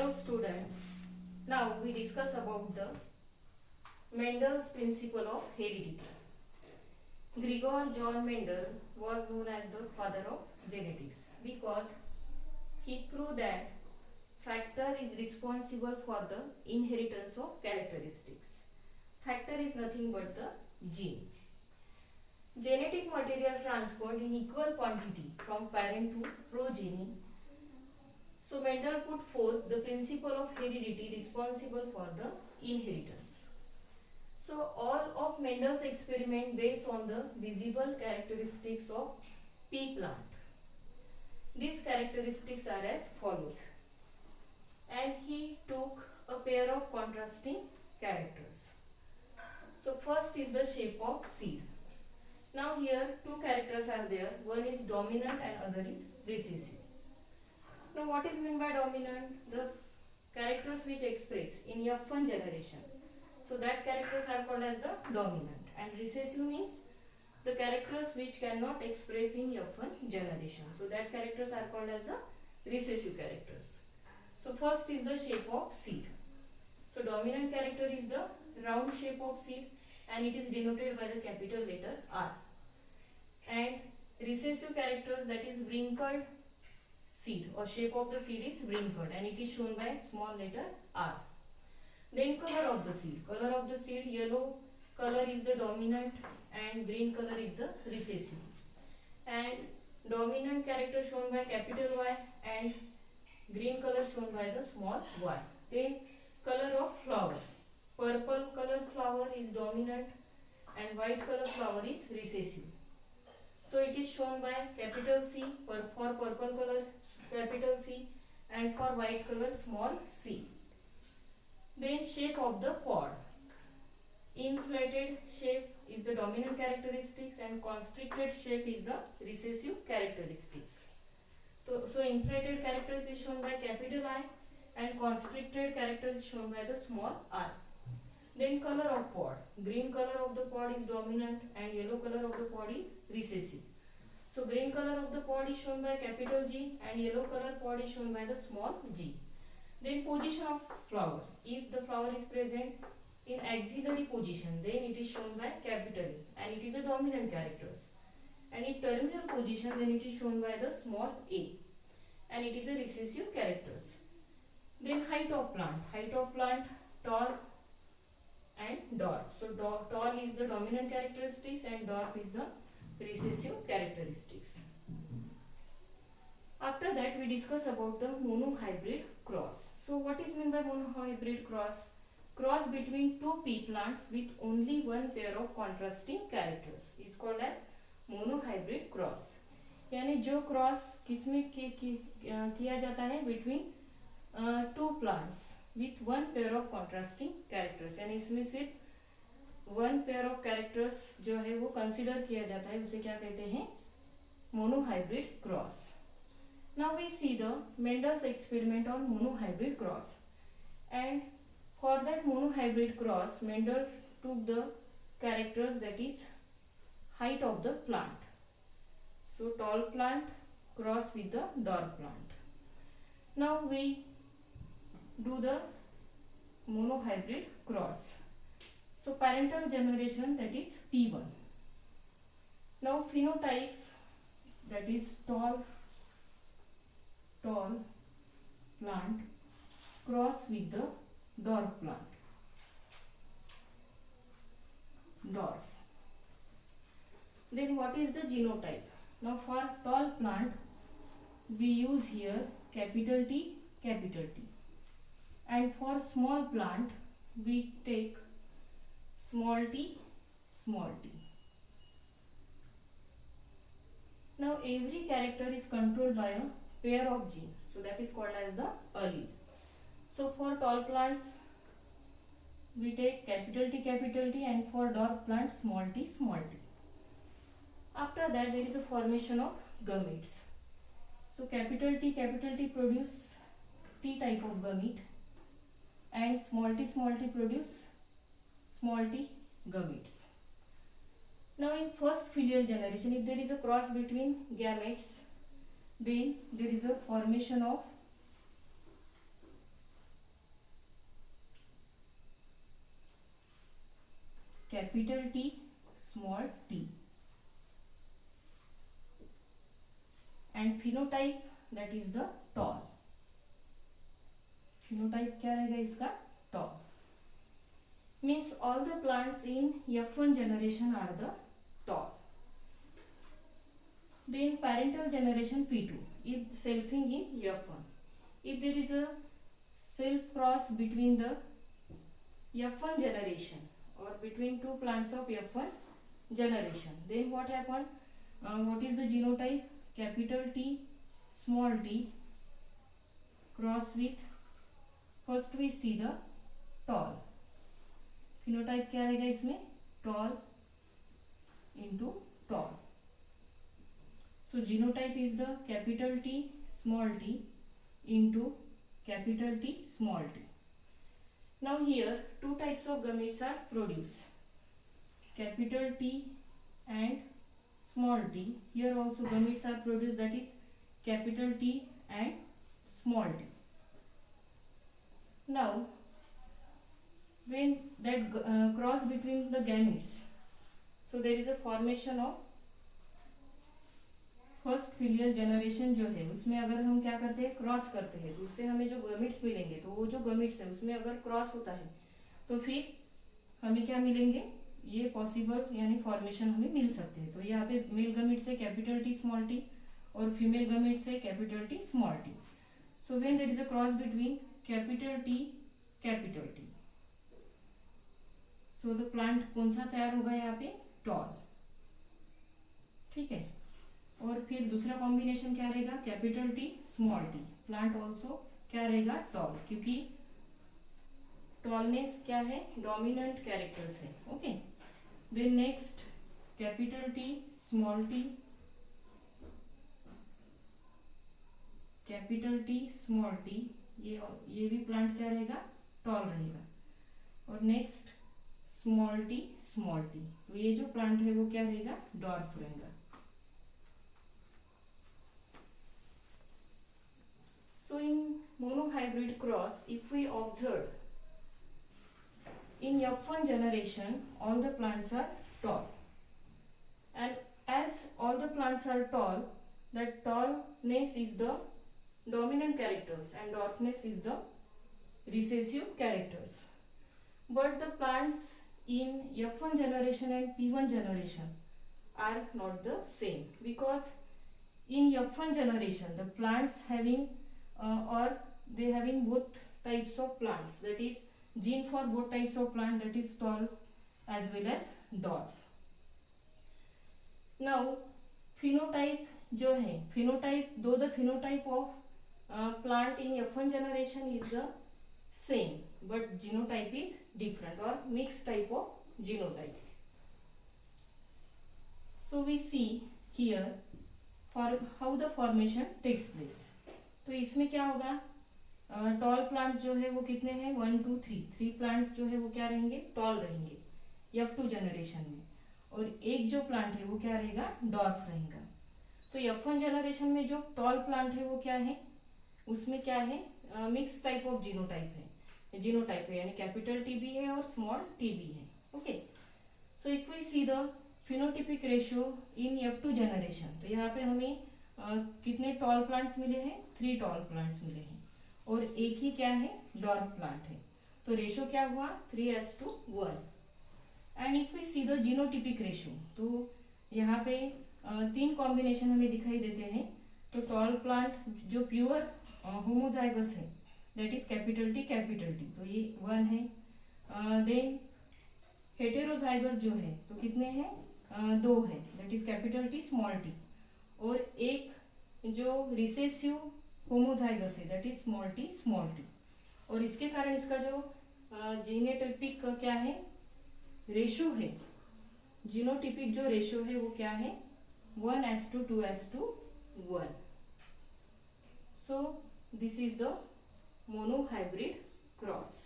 Hello students. Now we discuss about the Mendel's principle of heredity. Gregor John Mendel was known as the father of genetics because he proved that factor is responsible for the inheritance of characteristics. Factor is nothing but the gene. Genetic material transferred in equal quantity from parent to progeny. So Mendel put forth the principle of heredity responsible for the inheritance. So all of Mendel's experiment based on the visible characteristics of pea plant. These characteristics are as follows. And he took a pair of contrasting characters. So first is the shape of seed. Now here two characters are there. One is dominant and other is recessive. Now what is meant by dominant? The characters which express in F1 generation. So that characters are called as the dominant. And recessive means the characters which cannot express in F1 generation. So that characters are called as the recessive characters. So first is the shape of seed. So dominant character is the round shape of seed and it is denoted by the capital letter R. And recessive characters, that is wrinkled seed or shape of the seed is wrinkled and it is shown by small letter R. Then color of the seed. Color of the seed, yellow color is the dominant and green color is the recessive. And dominant character shown by capital Y and green color shown by the small y. Then color of flower. Purple color flower is dominant and white color flower is recessive. So it is shown by capital C for purple color capital C and for white color small c. Then shape of the pod. Inflated shape is the dominant characteristics and constricted shape is the recessive characteristics. So inflated characters is shown by capital I and constricted characters is shown by the small r. Then color of pod. Green color of the pod is dominant and yellow color of the pod is recessive. So green color of the pod is shown by capital G and yellow color pod is shown by the small g. Then position of flower. If the flower is present in axillary position, then it is shown by capital A and it is a dominant characters. And in terminal position, then it is shown by the small a and it is a recessive characters. Then height of plant. Height of plant, tall and dwarf. So tall is the dominant characteristics and dwarf is the recessive characteristics. After that we discuss about the monohybrid cross. So what is meant by monohybrid cross? Cross between two pea plants with only one pair of contrasting characters is called as monohybrid cross. यानी जो cross किसमें किया जाता है between two plants with one pair of contrasting characters, यानी इसमें सिर्फ one pair of characters जो है वो कंसिडर किया जाता है, उसे क्या कहते हैं? Monohybrid cross. Now we see the Mendel's experiment on monohybrid cross, and for that monohybrid cross Mendel took the characters, that is height of the plant. So tall plant cross with the dwarf plant. Now we do the monohybrid cross. So parental generation, that is P1. Now phenotype, that is tall plant cross with the dwarf plant. Dwarf. Then what is the genotype? Now for tall plant we use here capital T, and for small plant we take small t. Now every character is controlled by a pair of genes, so that is called as the allele. So for tall plants we take capital T and for dwarf plant small t. After that there is a formation of gametes. So capital T produce T type of gamete and small t produce small t gametes. Now in first filial generation, if there is a cross between gametes, then there is a formation of capital T small t, and phenotype that is the tall. phenotype क्या रहेगा इसका? tall. Means all the plants in F1 generation are the tall. Then parental generation P2, if selfing in F1, if there is a self cross between the F1 generation or between two plants of F1 generation, then what happened? What is the genotype? Capital T small t cross with, first we see the tall. phenotype क्या रहेगा इसमें? tall into tall. So genotype is the capital T small t into capital T small t. Now here two types of gametes are produced, capital T and small t. Here also gametes are produced, that is capital T and small t. Now when that cross between the gametes, so there is a formation of first filial generation जो है उसमें अगर हम क्या करते हैं, cross करते हैं, तो उससे हमें जो गमीट्स मिलेंगे, तो वो जो गमीट्स है उसमें अगर क्रॉस होता है तो फिर हमें क्या मिलेंगे, ये पॉसिबल यानी फॉर्मेशन हमें मिल सकते हैं. तो यहाँ पे मेल गमीट से कैपिटल टी स्मॉल टी और फीमेल गमीट से capital T small T. So when there is a cross between capital T, so the plant कौन सा तैयार होगा यहाँ पे? टॉल. ठीक है. और फिर दूसरा कॉम्बिनेशन क्या रहेगा? Capital T small T. Plant also क्या रहेगा? टॉल, क्योंकि टॉलनेस क्या है? डोमिनेंट कैरेक्टर्स है. Okay. Then next capital T small T, capital T small T, ये भी प्लांट क्या रहेगा? टॉल रहेगा. और नेक्स्ट स्मॉल टी, तो ये जो प्लांट है वो क्या रहेगा? डॉर्फ रहेगा. So in monohybrid cross, if we observe in F1 generation, all the plants are tall, and as all the plants are tall, that tallness is the dominant characters and dwarfness is the recessive characters. But the plants in F1 generation and P1 generation are not the same, because in F1 generation the plants having or they having both types of plants, that is gene for both types of plant, that is tall as well as dwarf. Now phenotype जो है, phenotype, though the phenotype of plant in F1 generation is the same, but genotype is different or mixed type of genotype. So we see here for how the formation takes place. तो इसमें क्या होगा? Tall plants जो है वो कितने हैं? 1 2 3 plants जो है वो क्या रहेंगे? टॉल रहेंगे F2 जनरेशन में. और एक जो प्लांट है वो क्या रहेगा? डॉर्फ रहेगा. तो F1 जनरेशन में जो टॉल प्लांट है वो क्या है? उसमें क्या है? मिक्स टाइप ऑफ जीनोटाइप है, यानी कैपिटल टी भी है और स्मॉल टी भी है. Okay. So if we see the phenotypic ratio in F2 generation, तो यहाँ पे हमें कितने टॉल प्लांट्स मिले हैं? 3 टॉल प्लांट्स मिले हैं और एक ही क्या है? डॉर्फ प्लांट है. तो रेशो क्या हुआ? 3:1. And if we see the genotypic ratio, तो यहाँ पे 3 कॉम्बिनेशन हमें दिखाई देते हैं. तो टॉल प्लांट जो प्योर होमोजाइगस है, दैट इज कैपिटल टी, तो ये 1 है. देन हेटेरोजाइगस जो है तो कितने हैं? 2 है, that is capital T small T. और एक जो रिसेसिव होमोजाइगस है, दैट इज स्मॉल टी. और इसके कारण इसका जो जीनोटिपिक क्या है? रेशो है, जीनोटिपिक जो रेशो है वो क्या है? 1:2, 2:1. So this is the monohybrid cross.